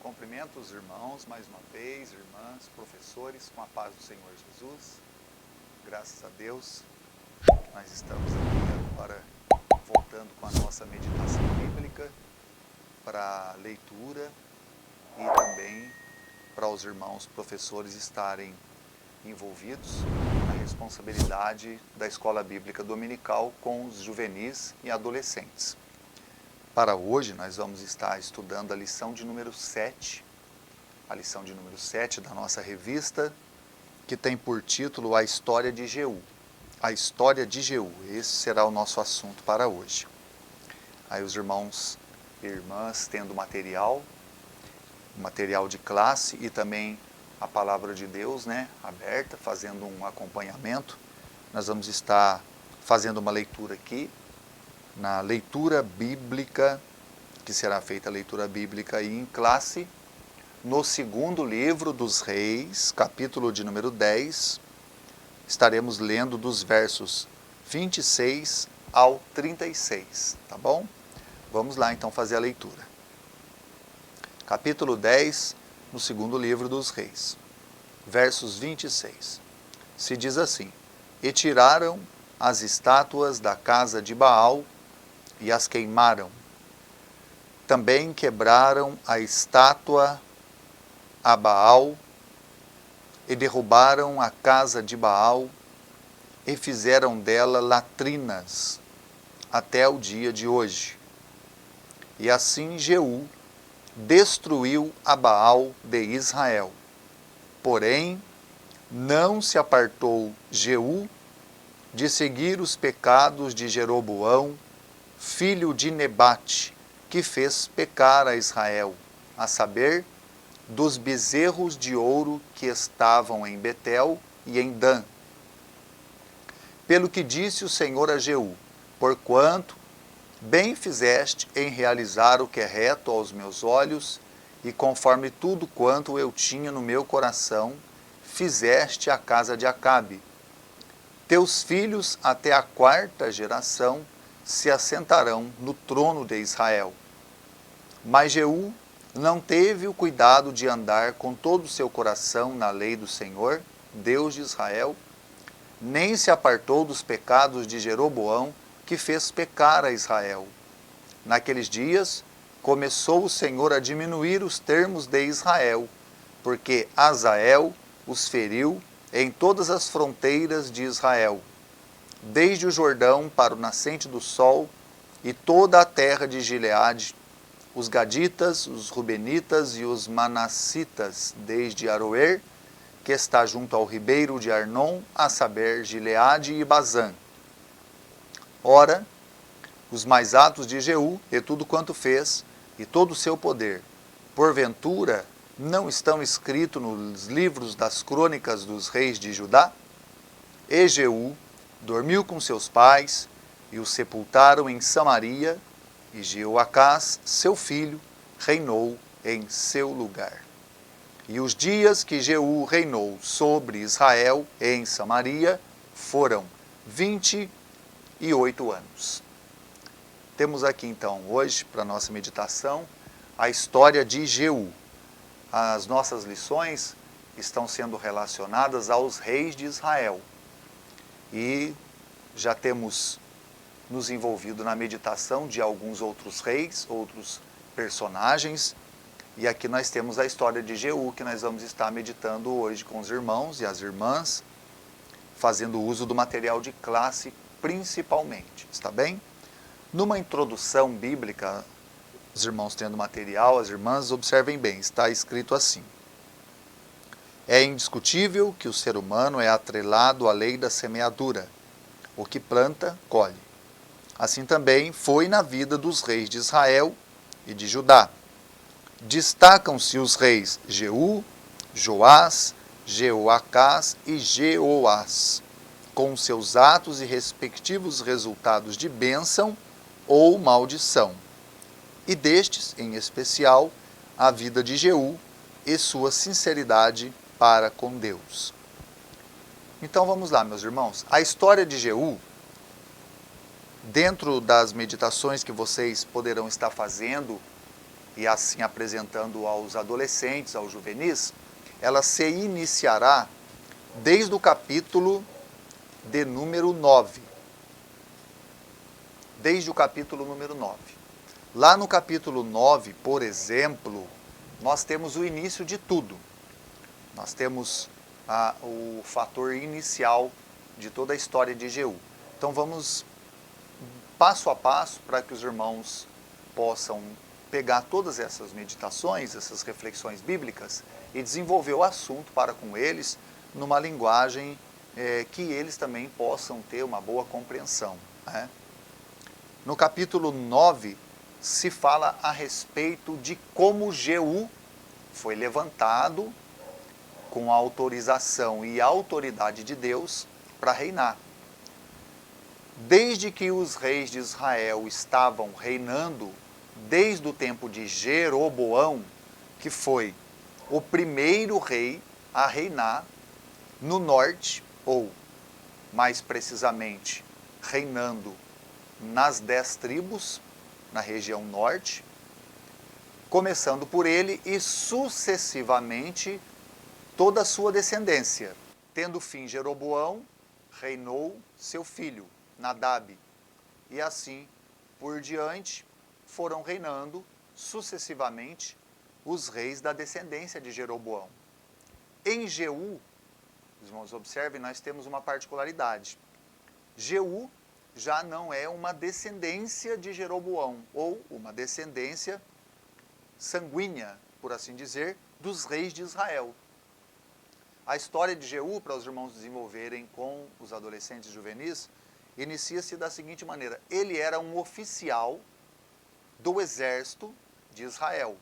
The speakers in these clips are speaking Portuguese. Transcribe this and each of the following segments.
Cumprimento os irmãos mais uma vez, irmãs, professores, com a paz do Senhor Jesus. Graças a Deus, nós estamos aqui agora voltando com a nossa meditação bíblica para a leitura e também para os irmãos professores estarem envolvidos na responsabilidade da escola bíblica dominical com os juvenis e adolescentes. Para hoje nós vamos estar estudando a lição de número 7, da nossa revista, que tem por título A História de Jeú. A História de Jeú, esse será o nosso assunto para hoje. Aí os irmãos e irmãs tendo material de classe e também a palavra de Deus, aberta, fazendo um acompanhamento. Nós vamos estar fazendo uma leitura aqui, na leitura bíblica, que será feita a leitura bíblica aí em classe, no segundo livro dos Reis, capítulo de número 10, estaremos lendo dos versos 26 ao 36, tá bom? Vamos lá então fazer a leitura. Capítulo 10, no segundo livro dos Reis, versos 26. Se diz assim: E tiraram as estátuas da casa de Baal e as queimaram. Também quebraram a estátua a Baal e derrubaram a casa de Baal e fizeram dela latrinas até o dia de hoje. E assim Jeú destruiu a Baal de Israel. Porém, não se apartou Jeú de seguir os pecados de Jeroboão, filho de Nebate, que fez pecar a Israel, a saber, dos bezerros de ouro que estavam em Betel e em Dan. Pelo que disse o Senhor a Jeú: Porquanto bem fizeste em realizar o que é reto aos meus olhos, e conforme tudo quanto eu tinha no meu coração, fizeste a casa de Acabe. Teus filhos até a 4ª geração se assentarão no trono de Israel. Mas Jeú não teve o cuidado de andar com todo o seu coração na lei do Senhor, Deus de Israel, nem se apartou dos pecados de Jeroboão, que fez pecar a Israel. Naqueles dias, começou o Senhor a diminuir os termos de Israel, porque Azael os feriu em todas as fronteiras de Israel, desde o Jordão para o nascente do sol, e toda a terra de Gileade, os gaditas, os rubenitas e os manassitas, desde Aroer, que está junto ao ribeiro de Arnon, a saber, Gileade e Bazã. Ora, os mais atos de Jeú, e tudo quanto fez, e todo o seu poder, porventura, não estão escritos nos livros das crônicas dos reis de Judá? E Jeú dormiu com seus pais, e o sepultaram em Samaria, e Jeoacás, seu filho, reinou em seu lugar. E os dias que Jeú reinou sobre Israel em Samaria foram 28 anos. Temos aqui então hoje, para nossa meditação, a história de Jeú. As nossas lições estão sendo relacionadas aos reis de Israel. E já temos nos envolvido na meditação de alguns outros reis, outros personagens. E aqui nós temos a história de Jeú, que nós vamos estar meditando hoje com os irmãos e as irmãs, fazendo uso do material de classe principalmente, está bem? Numa introdução bíblica, os irmãos tendo material, as irmãs observem bem, está escrito assim: É indiscutível que o ser humano é atrelado à lei da semeadura. O que planta, colhe. Assim também foi na vida dos reis de Israel e de Judá. Destacam-se os reis Jeú, Joás, Jeoacás e Jeoás, com seus atos e respectivos resultados de bênção ou maldição. E destes, em especial, a vida de Jeú e sua sinceridade para com Deus. Então vamos lá, meus irmãos. A história de Jeú, dentro das meditações que vocês poderão estar fazendo e assim apresentando aos adolescentes, aos juvenis, ela se iniciará desde o capítulo de número 9. Desde o capítulo número 9. Lá no capítulo 9, por exemplo, nós temos o início de tudo. Nós temos o fator inicial de toda a história de Jeú. Então vamos passo a passo para que os irmãos possam pegar todas essas meditações, essas reflexões bíblicas e desenvolver o assunto para com eles numa linguagem que eles também possam ter uma boa compreensão, né? No capítulo 9 se fala a respeito de como Jeú foi levantado com a autorização e a autoridade de Deus para reinar. Desde que os reis de Israel estavam reinando, desde o tempo de Jeroboão, que foi o primeiro rei a reinar no norte, ou mais precisamente, reinando nas 10 tribos, na região norte, começando por ele e sucessivamente toda a sua descendência. Tendo fim Jeroboão, reinou seu filho, Nadab, e assim por diante foram reinando sucessivamente os reis da descendência de Jeroboão. Em Jeú, os irmãos observem, nós temos uma particularidade. Jeú já não é uma descendência de Jeroboão, ou uma descendência sanguínea, por assim dizer, dos reis de Israel. A história de Jeú, para os irmãos desenvolverem com os adolescentes juvenis, inicia-se da seguinte maneira: ele era um oficial do exército de Israel.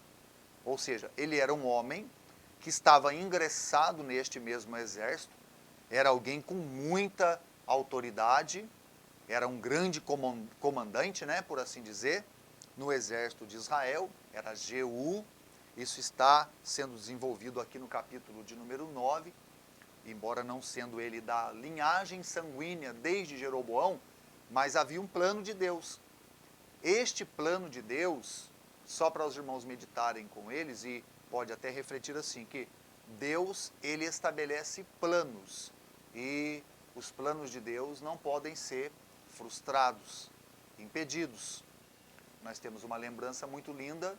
Ou seja, ele era um homem que estava ingressado neste mesmo exército, era alguém com muita autoridade, era um grande comandante, né, por assim dizer, no exército de Israel, era Jeú. Isso está sendo desenvolvido aqui no capítulo de número 9, embora não sendo ele da linhagem sanguínea desde Jeroboão, mas havia um plano de Deus. Este plano de Deus, só para os irmãos meditarem com eles, e pode até refletir assim, que Deus, ele estabelece planos, e os planos de Deus não podem ser frustrados, impedidos. Nós temos uma lembrança muito linda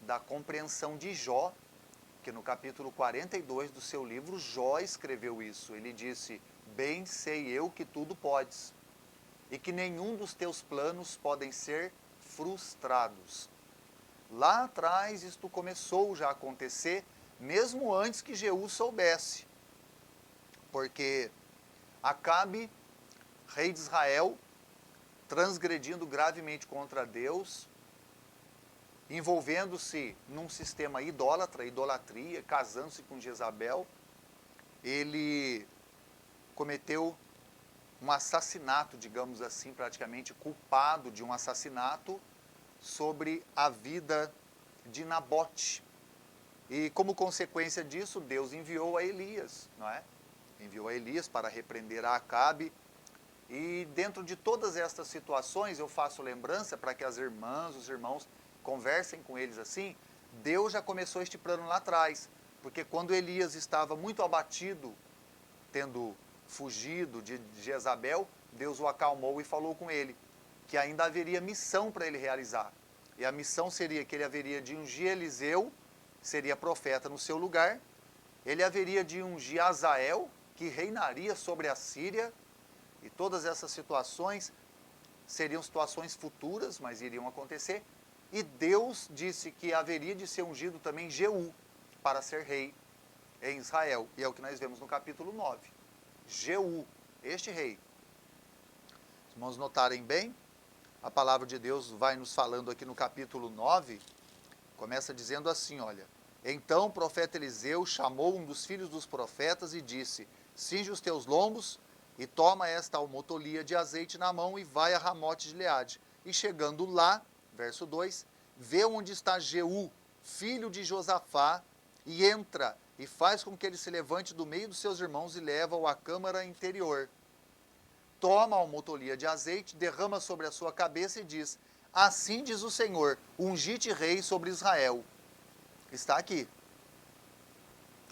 da compreensão de Jó, que no capítulo 42 do seu livro, Jó escreveu isso. Ele disse: bem sei eu que tudo podes, e que nenhum dos teus planos podem ser frustrados. Lá atrás isto começou já a acontecer, mesmo antes que Jeú soubesse. Porque Acabe, rei de Israel, transgredindo gravemente contra Deus, envolvendo-se num sistema idólatra, idolatria, casando-se com Jezabel, ele cometeu um assassinato, digamos assim, praticamente culpado de um assassinato sobre a vida de Nabote. E como consequência disso, Deus enviou a Elias, não é? Enviou a Elias para repreender a Acabe. E dentro de todas estas situações, eu faço lembrança para que as irmãs, os irmãos conversem com eles assim. Deus já começou este plano lá atrás, porque quando Elias estava muito abatido, tendo fugido de Jezabel, Deus o acalmou e falou com ele que ainda haveria missão para ele realizar. E a missão seria que ele haveria de ungir Eliseu, seria profeta no seu lugar, ele haveria de ungir Azael, que reinaria sobre a Síria, e todas essas situações seriam situações futuras, mas iriam acontecer. E Deus disse que haveria de ser ungido também Jeú, para ser rei em Israel. E é o que nós vemos no capítulo 9. Jeú, este rei. Os irmãos notarem bem, a palavra de Deus vai nos falando aqui no capítulo 9, começa dizendo assim, olha: então o profeta Eliseu chamou um dos filhos dos profetas e disse: cinge os teus lombos e toma esta almotolia de azeite na mão e vai a Ramote de Gileade. E chegando lá, verso 2, vê onde está Jeú, filho de Josafá, e entra e faz com que ele se levante do meio dos seus irmãos e leva-o à câmara interior. Toma a almotolia de azeite, derrama sobre a sua cabeça e diz: assim diz o Senhor, ungi-te rei sobre Israel. Está aqui.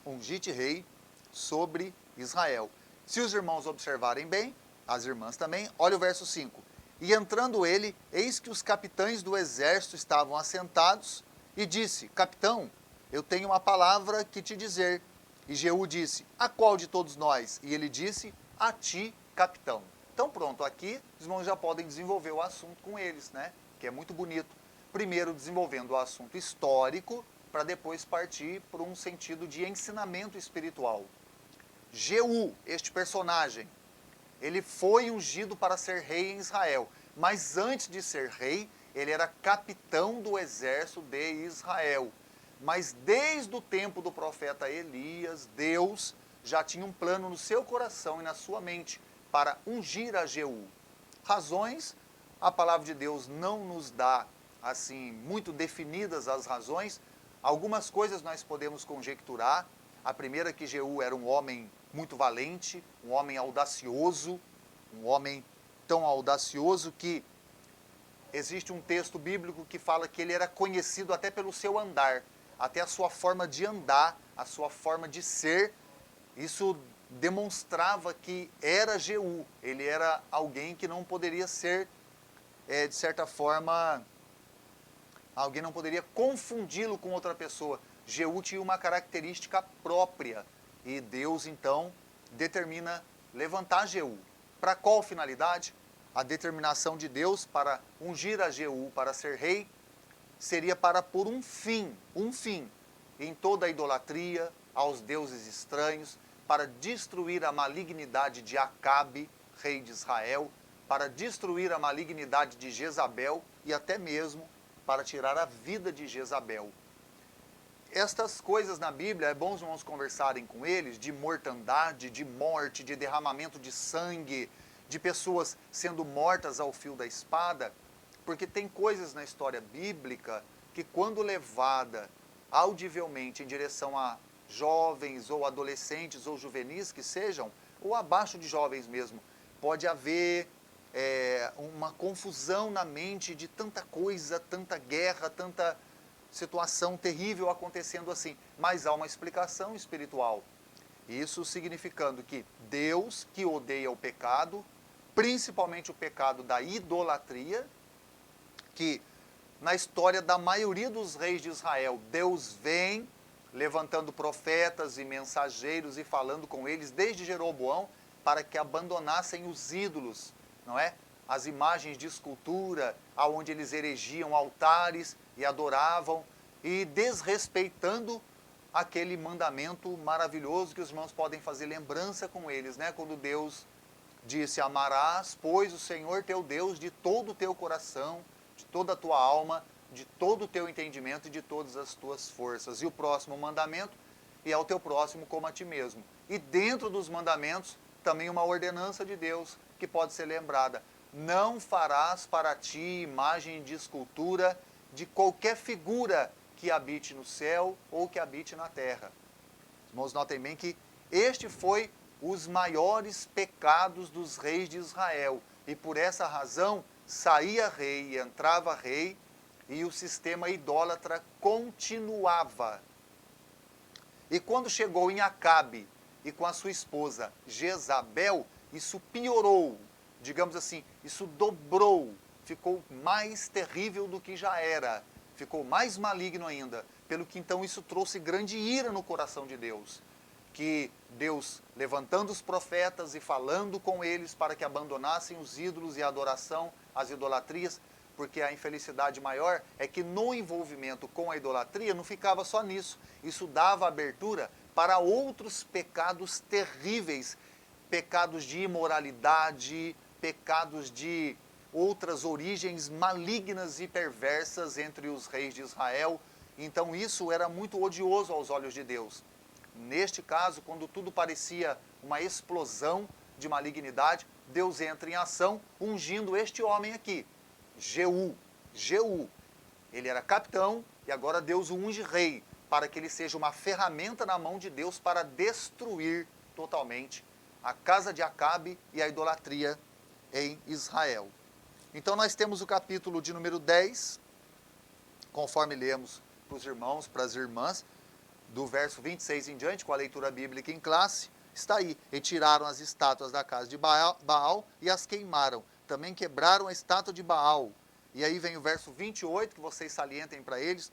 Ungi-te rei sobre Israel. Se os irmãos observarem bem, as irmãs também, olha o verso 5. E entrando ele, eis que os capitães do exército estavam assentados, e disse, capitão, eu tenho uma palavra que te dizer. E Jeú disse, a qual de todos nós? E ele disse, a ti, capitão. Então pronto, aqui os irmãos já podem desenvolver o assunto com eles, né? Que é muito bonito. Primeiro desenvolvendo o assunto histórico, para depois partir para um sentido de ensinamento espiritual. Jeú, este personagem, ele foi ungido para ser rei em Israel, mas antes de ser rei, ele era capitão do exército de Israel. Mas desde o tempo do profeta Elias, Deus já tinha um plano no seu coração e na sua mente para ungir a Jeú. Razões, a palavra de Deus não nos dá assim muito definidas as razões. Algumas coisas nós podemos conjecturar. A primeira é que Jeú era um homem muito valente, um homem audacioso, um homem tão audacioso que existe um texto bíblico que fala que ele era conhecido até pelo seu andar, até a sua forma de andar, a sua forma de ser. Isso demonstrava que era Jeú, ele era alguém que não poderia ser, de certa forma, alguém não poderia confundi-lo com outra pessoa. Jeú tinha uma característica própria e Deus então determina levantar Jeú. Para qual finalidade? A determinação de Deus para ungir a Jeú para ser rei seria para pôr um fim em toda a idolatria aos deuses estranhos, para destruir a malignidade de Acabe, rei de Israel, para destruir a malignidade de Jezabel e até mesmo para tirar a vida de Jezabel. Estas coisas na Bíblia, é bom os irmãos conversarem com eles, de mortandade, de morte, de derramamento de sangue, de pessoas sendo mortas ao fio da espada, porque tem coisas na história bíblica que quando levada audivelmente em direção a jovens ou adolescentes ou juvenis que sejam, ou abaixo de jovens mesmo, pode haver uma confusão na mente de tanta coisa, tanta guerra, tanta situação terrível acontecendo assim, mas há uma explicação espiritual. Isso significando que Deus, que odeia o pecado, principalmente o pecado da idolatria, que na história da maioria dos reis de Israel, Deus vem levantando profetas e mensageiros e falando com eles desde Jeroboão para que abandonassem os ídolos, não é? As imagens de escultura, aonde eles erigiam altares e adoravam, e desrespeitando aquele mandamento maravilhoso que os irmãos podem fazer lembrança com eles, né? Quando Deus disse, amarás, pois, o Senhor teu Deus de todo o teu coração, de toda a tua alma, de todo o teu entendimento e de todas as tuas forças. E o próximo mandamento, e ao teu próximo como a ti mesmo. E dentro dos mandamentos, também uma ordenança de Deus que pode ser lembrada. Não farás para ti imagem de escultura de qualquer figura que habite no céu ou que habite na terra. Irmãos, notem bem que este foi os maiores pecados dos reis de Israel. E por essa razão, saía rei e entrava rei, e o sistema idólatra continuava. E quando chegou em Acabe e com a sua esposa Jezabel, isso piorou, digamos assim, isso dobrou, ficou mais terrível do que já era, ficou mais maligno ainda, pelo que então isso trouxe grande ira no coração de Deus, que Deus, levantando os profetas e falando com eles para que abandonassem os ídolos e a adoração, as idolatrias, porque a infelicidade maior é que no envolvimento com a idolatria não ficava só nisso, isso dava abertura para outros pecados terríveis, pecados de imoralidade, pecados de outras origens malignas e perversas entre os reis de Israel. Então isso era muito odioso aos olhos de Deus. Neste caso, quando tudo parecia uma explosão de malignidade, Deus entra em ação ungindo este homem aqui, Jeú. Ele era capitão e agora Deus o unge rei, para que ele seja uma ferramenta na mão de Deus para destruir totalmente a casa de Acabe e a idolatria em Israel. Então nós temos o capítulo de número 10, conforme lemos para os irmãos, para as irmãs, do verso 26 em diante, com a leitura bíblica em classe, está aí. E tiraram as estátuas da casa de Baal e as queimaram. Também quebraram a estátua de Baal. E aí vem o verso 28, que vocês salientem para eles.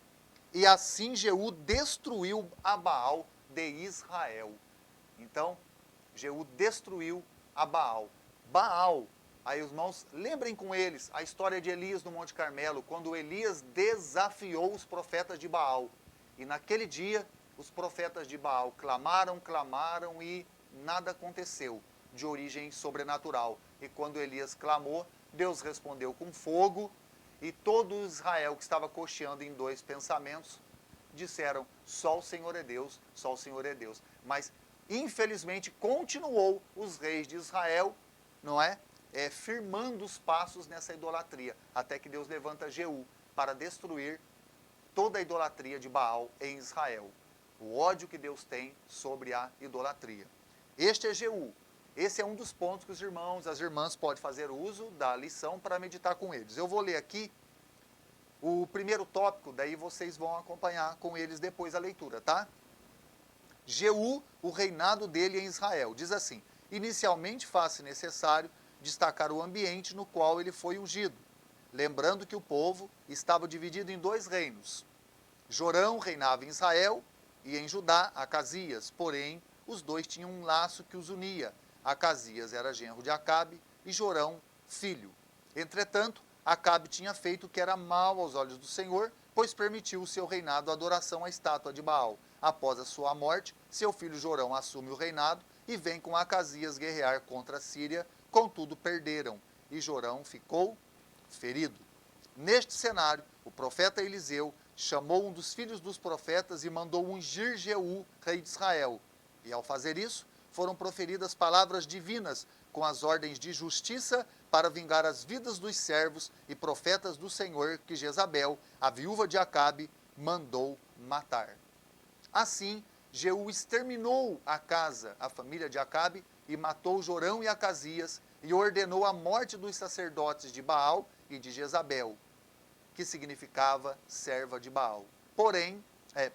E assim Jeú destruiu a Baal de Israel. Então, Jeú destruiu a Baal. Baal, aí os irmãos, lembrem com eles a história de Elias no Monte Carmelo, quando Elias desafiou os profetas de Baal. E naquele dia, os profetas de Baal clamaram e nada aconteceu de origem sobrenatural. E quando Elias clamou, Deus respondeu com fogo, e todo Israel que estava cocheando em dois pensamentos, disseram, só o Senhor é Deus, só o Senhor é Deus. Mas, infelizmente, continuou os reis de Israel, não é? Firmando os passos nessa idolatria, até que Deus levanta Jeú para destruir toda a idolatria de Baal em Israel. O ódio que Deus tem sobre a idolatria. Este é Jeú. Esse é um dos pontos que os irmãos, as irmãs podem fazer uso da lição para meditar com eles. Eu vou ler aqui o primeiro tópico, daí vocês vão acompanhar com eles depois a leitura, tá? Jeú, o reinado dele em Israel. Diz assim, inicialmente faz-se necessário destacar o ambiente no qual ele foi ungido, lembrando que o povo estava dividido em dois reinos. Jorão reinava em Israel e em Judá, Acasias, porém, os dois tinham um laço que os unia. Acasias era genro de Acabe e Jorão, filho. Entretanto, Acabe tinha feito o que era mal aos olhos do Senhor, pois permitiu o seu reinado a adoração à estátua de Baal. Após a sua morte, seu filho Jorão assume o reinado e vem com Acasias guerrear contra a Síria, contudo perderam, e Jorão ficou ferido. Neste cenário, o profeta Eliseu chamou um dos filhos dos profetas e mandou ungir Jeú, rei de Israel. E ao fazer isso, foram proferidas palavras divinas com as ordens de justiça para vingar as vidas dos servos e profetas do Senhor que Jezabel, a viúva de Acabe, mandou matar. Assim, Jeú exterminou a casa, a família de Acabe, e matou Jorão e Acasias, e ordenou a morte dos sacerdotes de Baal e de Jezabel, que significava serva de Baal. Porém,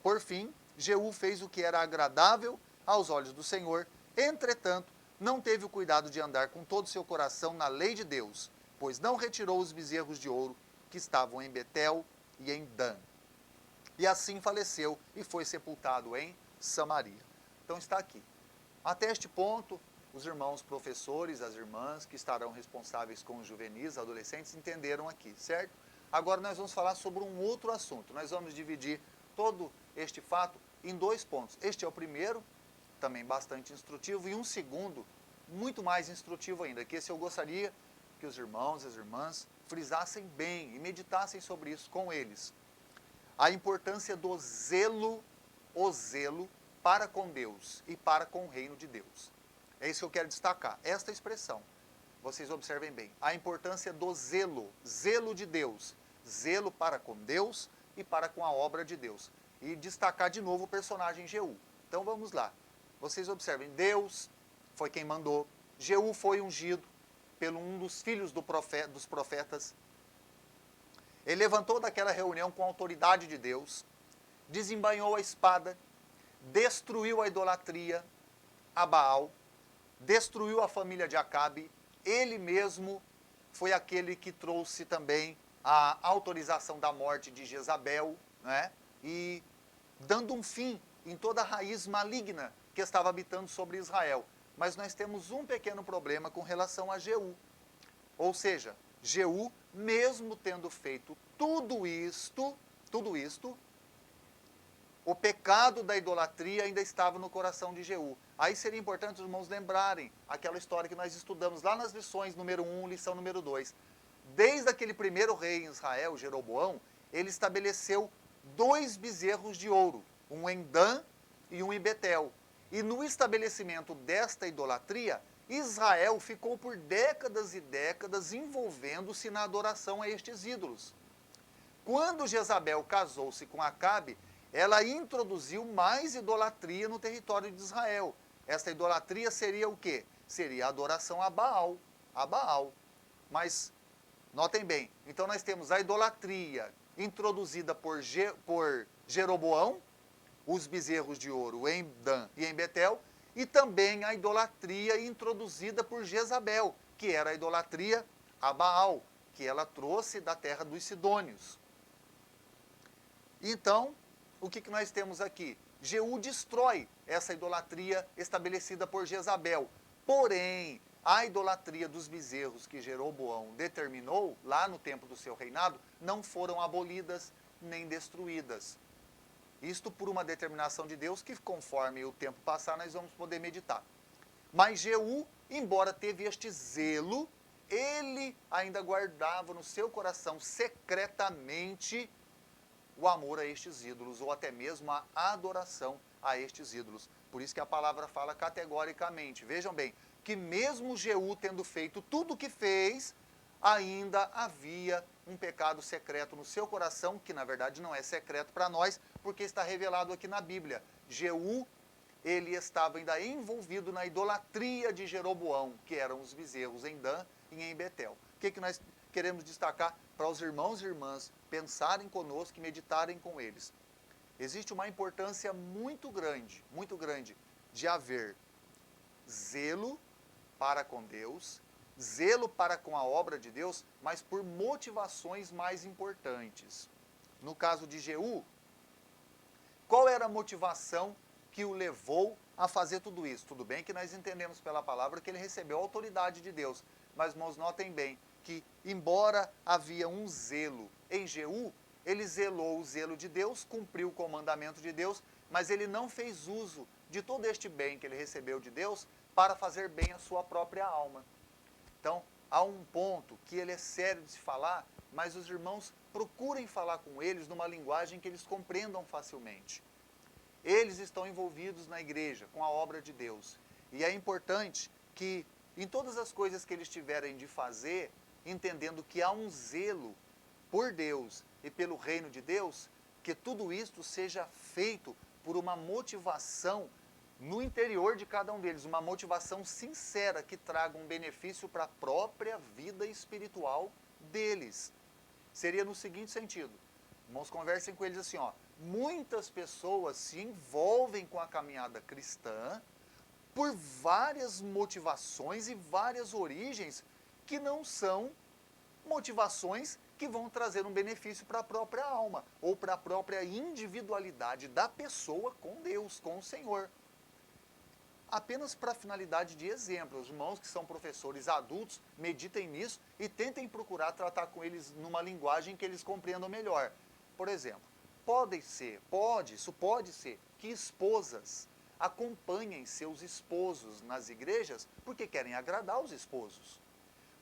por fim, Jeú fez o que era agradável aos olhos do Senhor, entretanto, não teve o cuidado de andar com todo o seu coração na lei de Deus, pois não retirou os bezerros de ouro que estavam em Betel e em Dan. E assim faleceu e foi sepultado em Samaria. Então está aqui. Até este ponto, os irmãos professores, as irmãs que estarão responsáveis com os juvenis, adolescentes, entenderam aqui, certo? Agora nós vamos falar sobre um outro assunto. Nós vamos dividir todo este fato em dois pontos. Este é o primeiro, também bastante instrutivo, e um segundo, muito mais instrutivo ainda, que esse eu gostaria que os irmãos e as irmãs frisassem bem e meditassem sobre isso com eles. A importância do zelo, o zelo para com Deus e para com o reino de Deus. É isso que eu quero destacar, esta expressão. Vocês observem bem, a importância do zelo, zelo de Deus, zelo para com Deus e para com a obra de Deus. E destacar de novo o personagem Jeú. Então vamos lá. Vocês observem, Deus foi quem mandou, Jeú foi ungido pelo um dos filhos dos profetas. Ele levantou daquela reunião com a autoridade de Deus, desembainhou a espada, destruiu a idolatria, a Baal, destruiu a família de Acabe, ele mesmo foi aquele que trouxe também a autorização da morte de Jezabel, né? E dando um fim em toda a raiz maligna que estava habitando sobre Israel. Mas nós temos um pequeno problema com relação a Jeú. Ou seja, Jeú, mesmo tendo feito tudo isto, o pecado da idolatria ainda estava no coração de Jeú. Aí seria importante os irmãos lembrarem aquela história que nós estudamos lá nas lições número 1, lição número 2. Desde aquele primeiro rei em Israel, Jeroboão, ele estabeleceu 2 bezerros de ouro, um em Dan e um em Betel. E no estabelecimento desta idolatria, Israel ficou por décadas e décadas envolvendo-se na adoração a estes ídolos. Quando Jezabel casou-se com Acabe, ela introduziu mais idolatria no território de Israel. Esta idolatria seria o quê? Seria a adoração a Baal. Mas Notem bem, então nós temos a idolatria introduzida por Jeroboão, os bezerros de ouro em Dan e em Betel, e também a idolatria introduzida por Jezabel, que era a idolatria a Baal, que ela trouxe da terra dos Sidônios. Então, o que nós temos aqui? Jeú destrói essa idolatria estabelecida por Jezabel. Porém, a idolatria dos bezerros que Jeroboão determinou, lá no tempo do seu reinado, não foram abolidas nem destruídas. Isto por uma determinação de Deus que, conforme o tempo passar, nós vamos poder meditar. Mas Jeú, embora teve este zelo, ele ainda guardava no seu coração secretamente o amor a estes ídolos, ou até mesmo a adoração a estes ídolos. Por isso que a palavra fala categoricamente. Vejam bem, que mesmo Jeú tendo feito tudo o que fez, ainda havia um pecado secreto no seu coração, que na verdade não é secreto para nós, porque está revelado aqui na Bíblia. Jeú, ele estava ainda envolvido na idolatria de Jeroboão, que eram os bezerros em Dan e em Betel. O que nós queremos destacar para os irmãos e irmãs pensarem conosco e meditarem com eles? Existe uma importância muito grande de haver zelo para com Deus, zelo para com a obra de Deus, mas por motivações mais importantes. No caso de Jeú, qual era a motivação que o levou a fazer tudo isso? Tudo bem que nós entendemos pela palavra que ele recebeu a autoridade de Deus, mas irmãos, notem bem que, embora havia um zelo em Jeú, ele zelou o zelo de Deus, cumpriu o comandamento de Deus, mas ele não fez uso de todo este bem que ele recebeu de Deus para fazer bem à sua própria alma. Então, há um ponto que ele é sério de se falar, mas os irmãos procurem falar com eles numa linguagem que eles compreendam facilmente. Eles estão envolvidos na igreja, com a obra de Deus. E é importante que, em todas as coisas que eles tiverem de fazer, entendendo que há um zelo por Deus e pelo reino de Deus, que tudo isto seja feito por uma motivação no interior de cada um deles, uma motivação sincera que traga um benefício para a própria vida espiritual deles. Seria no seguinte sentido: irmãos, conversem com eles assim, muitas pessoas se envolvem com a caminhada cristã por várias motivações e várias origens que não são motivações que vão trazer um benefício para a própria alma ou para a própria individualidade da pessoa com Deus, com o Senhor. Apenas para finalidade de exemplo, os irmãos que são professores adultos, meditem nisso e tentem procurar tratar com eles numa linguagem que eles compreendam melhor. Por exemplo, isso pode ser que esposas acompanhem seus esposos nas igrejas porque querem agradar os esposos.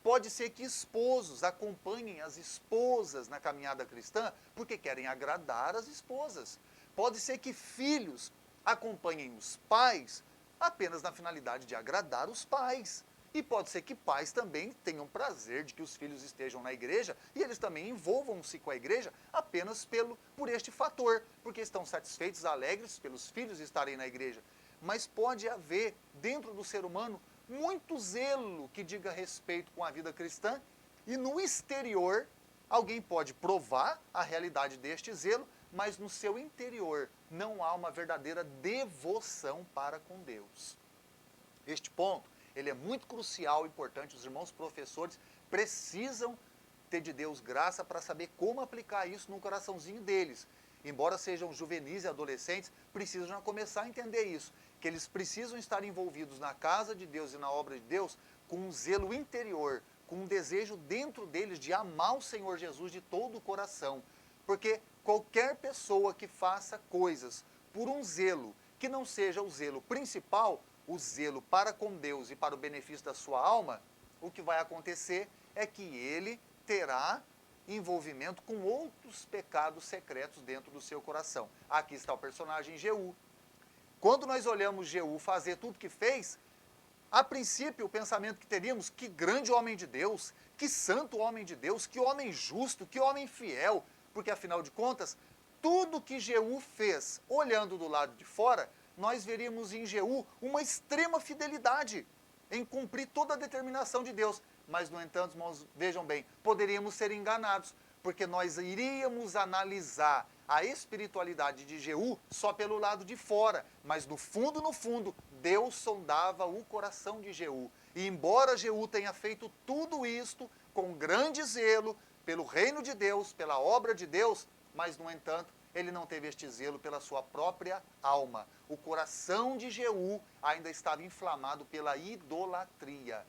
Pode ser que esposos acompanhem as esposas na caminhada cristã porque querem agradar as esposas. Pode ser que filhos acompanhem os pais apenas na finalidade de agradar os pais. E pode ser que pais também tenham prazer de que os filhos estejam na igreja e eles também envolvam-se com a igreja apenas por este fator, porque estão satisfeitos, alegres pelos filhos estarem na igreja. Mas pode haver dentro do ser humano muito zelo que diga respeito com a vida cristã e no exterior alguém pode provar a realidade deste zelo, mas no seu interior não há uma verdadeira devoção para com Deus. Este ponto, ele é muito crucial e importante. Os irmãos professores precisam ter de Deus graça para saber como aplicar isso no coraçãozinho deles. Embora sejam juvenis e adolescentes, precisam já começar a entender isso, que eles precisam estar envolvidos na casa de Deus e na obra de Deus com um zelo interior, com um desejo dentro deles de amar o Senhor Jesus de todo o coração. Porque qualquer pessoa que faça coisas por um zelo que não seja o zelo principal, o zelo para com Deus e para o benefício da sua alma, o que vai acontecer é que ele terá envolvimento com outros pecados secretos dentro do seu coração. Aqui está o personagem Jeú. Quando nós olhamos Jeú fazer tudo que fez, a princípio o pensamento que teríamos: que grande homem de Deus, que santo homem de Deus, que homem justo, que homem fiel, porque afinal de contas, tudo que Jeú fez, olhando do lado de fora, nós veríamos em Jeú uma extrema fidelidade em cumprir toda a determinação de Deus. mas, no entanto, irmãos, vejam bem, poderíamos ser enganados, porque nós iríamos analisar a espiritualidade de Jeú só pelo lado de fora, mas no fundo, Deus sondava o coração de Jeú. E embora Jeú tenha feito tudo isto com grande zelo, pelo reino de Deus, pela obra de Deus, mas, no entanto, ele não teve este zelo pela sua própria alma. O coração de Jeú ainda estava inflamado pela idolatria.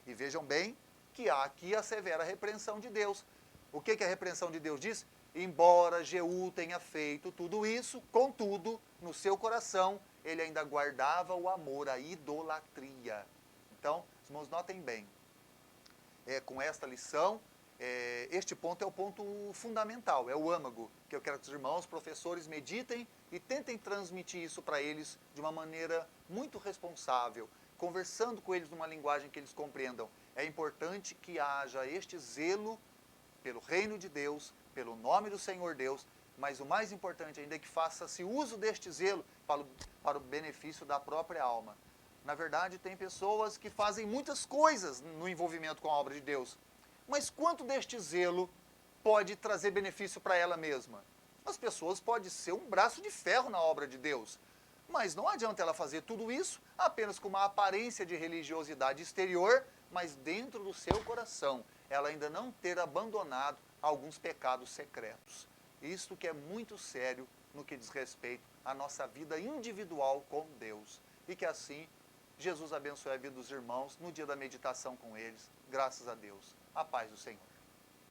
E vejam bem que há aqui a severa repreensão de Deus. O que a repreensão de Deus diz? Embora Jeú tenha feito tudo isso, contudo, no seu coração, ele ainda guardava o amor à idolatria. Então, os irmãos, notem bem, com esta lição, este ponto é o ponto fundamental, é o âmago, que eu quero que os irmãos, professores, meditem e tentem transmitir isso para eles de uma maneira muito responsável, conversando com eles numa linguagem que eles compreendam. É importante que haja este zelo pelo reino de Deus, pelo nome do Senhor Deus, mas o mais importante ainda é que faça-se uso deste zelo para o benefício da própria alma. Na verdade, tem pessoas que fazem muitas coisas no envolvimento com a obra de Deus, mas quanto deste zelo pode trazer benefício para ela mesma? As pessoas podem ser um braço de ferro na obra de Deus, mas não adianta ela fazer tudo isso apenas com uma aparência de religiosidade exterior, mas dentro do seu coração ela ainda não ter abandonado alguns pecados secretos. Isto que é muito sério no que diz respeito à nossa vida individual com Deus. E que assim Jesus abençoe a vida dos irmãos no dia da meditação com eles. Graças a Deus. A paz do Senhor.